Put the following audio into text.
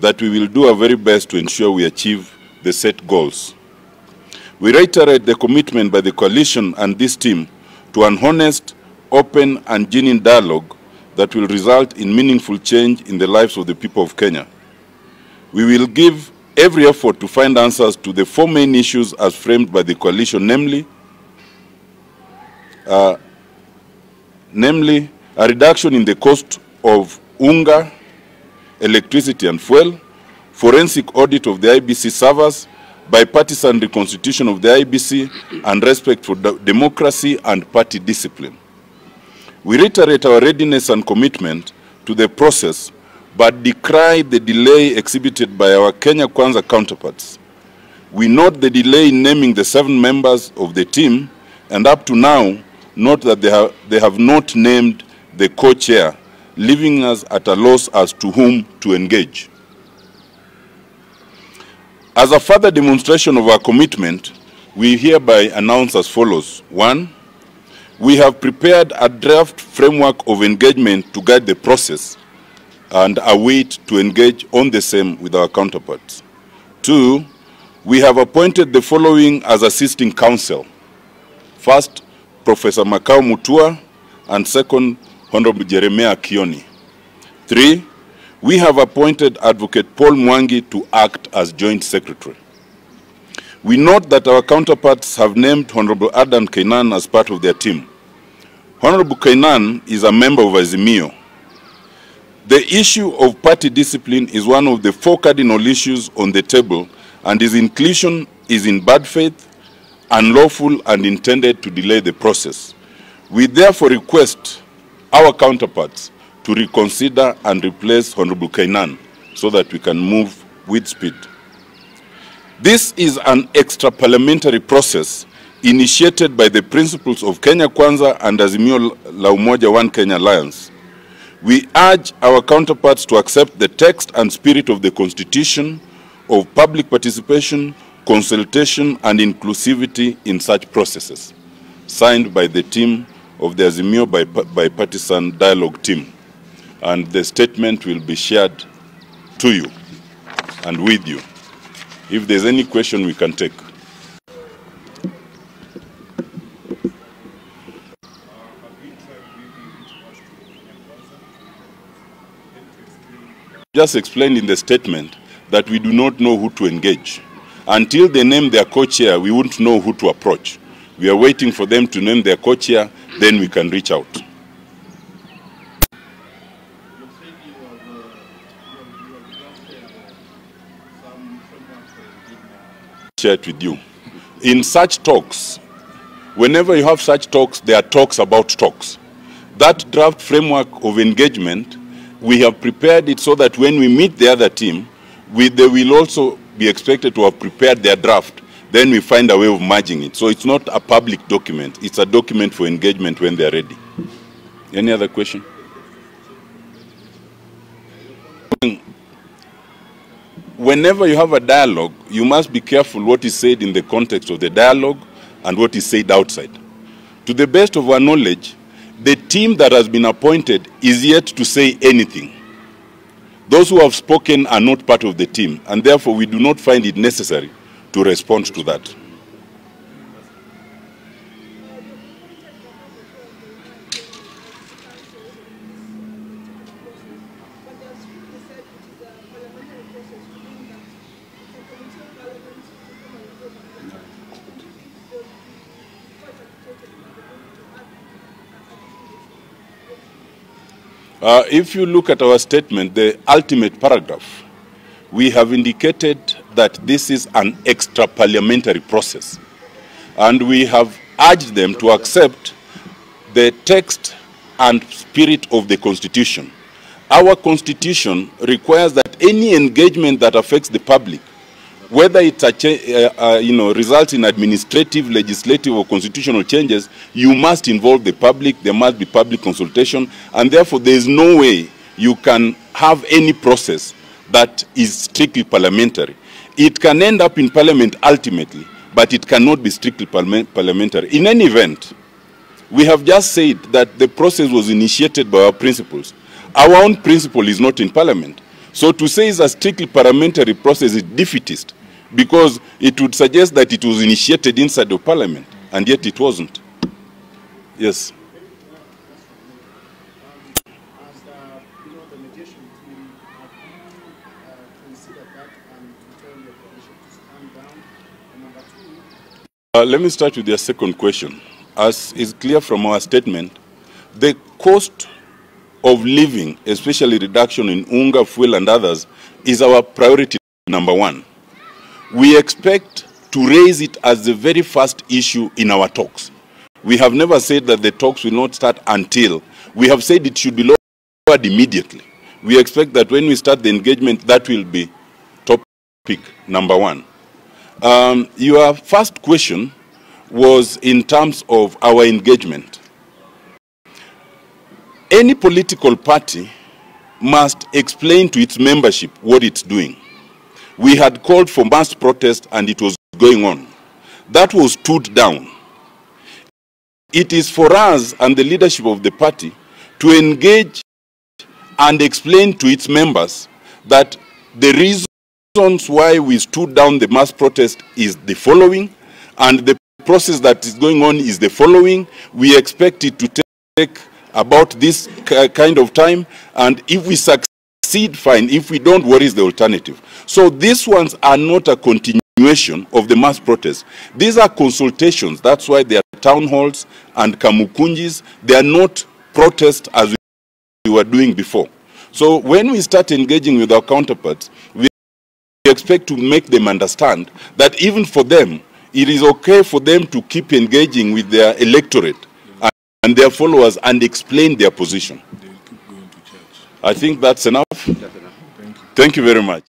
that we will do our very best to ensure we achieve the set goals. We reiterate the commitment by the coalition and this team to an honest, open and genuine dialogue that will result in meaningful change in the lives of the people of Kenya. We will give every effort to find answers to the four main issues as framed by the coalition, namely a reduction in the cost of unga, electricity and fuel, forensic audit of the IBC servers, bipartisan reconstitution of the IBC, and respect for democracy and party discipline. We reiterate our readiness and commitment to the process, but decry the delay exhibited by our Kenya Kwanza counterparts. We note the delay in naming the 7 members of the team, and up to now, note that they have not named the co-chair, leaving us at a loss as to whom to engage. As a further demonstration of our commitment, we hereby announce as follows. 1, we have prepared a draft framework of engagement to guide the process and await to engage on the same with our counterparts. 2, we have appointed the following as assisting counsel. First, Professor Makau Mutua, and second, Honorable Jeremiah Kioni. 3, we have appointed Advocate Paul Mwangi to act as Joint Secretary. We note that our counterparts have named Honorable Adam Kainan as part of their team. Honorable Kainan is a member of Azimio. The issue of party discipline is one of the 4 cardinal issues on the table, and his inclusion is in bad faith, unlawful, and intended to delay the process. We therefore request our counterparts to reconsider and replace Honorable Kainan so that we can move with speed. This is an extra-parliamentary process initiated by the principles of Kenya Kwanza and Azimio la Umoja One Kenya Alliance. We urge our counterparts to accept the text and spirit of the Constitution of public participation, consultation and inclusivity in such processes, signed by the team of the Azimio bipartisan dialogue team. And the statement will be shared to you and with you. If there's any question, we can take. Just explained in the statement that we do not know who to engage. Until they name their co-chair, we won't know who to approach. We are waiting for them to name their co-chair, then we can reach out. Share it with you. In such talks, whenever you have such talks, there are talks about talks. That draft framework of engagement, we have prepared it so that when we meet the other team, they will also be expected to have prepared their draft. Then we find a way of merging it. So it's not a public document. It's a document for engagement when they're ready. Any other question? Whenever you have a dialogue, you must be careful what is said in the context of the dialogue and what is said outside. To the best of our knowledge, the team that has been appointed is yet to say anything. Those who have spoken are not part of the team, and therefore we do not find it necessary to respond to that. If you look at our statement, the ultimate paragraph, we have indicated that this is an extra-parliamentary process. And we have urged them to accept the text and spirit of the Constitution. Our Constitution requires that any engagement that affects the public, whether it results in administrative, legislative, or constitutional changes, you must involve the public, there must be public consultation, and therefore there is no way you can have any process that is strictly parliamentary. It can end up in Parliament ultimately, but it cannot be strictly parliamentary. In any event, we have just said that the process was initiated by our principles. Our own principle is not in Parliament. So to say it's a strictly parliamentary process is defeatist, because it would suggest that it was initiated inside the parliament, and yet it wasn't. Yes. Let me start with your second question. As is clear from our statement, the cost of living, especially reduction in unga, fuel and others, is our priority number one. We expect to raise it as the very first issue in our talks. We have never said that the talks will not start until. We have said it should be lowered immediately. We expect that when we start the engagement, that will be topic number one. Your first question was in terms of our engagement. Any political party must explain to its membership what it's doing. We had called for mass protest and it was going on. That was stood down. It is for us and the leadership of the party to engage and explain to its members that the reasons why we stood down the mass protest is the following, and the process that is going on is the following. We expect it to take about this kind of time, and if we succeed, fine. If we don't, what is the alternative? So these ones are not a continuation of the mass protest. These are consultations. That's why they are town halls and kamukunjis. They are not protests as we were doing before. So when we start engaging with our counterparts, we expect to make them understand that even for them, it is okay for them to keep engaging with their electorate and their followers and explain their position. They'll keep going to church. I think that's enough. Thank you. Thank you very much.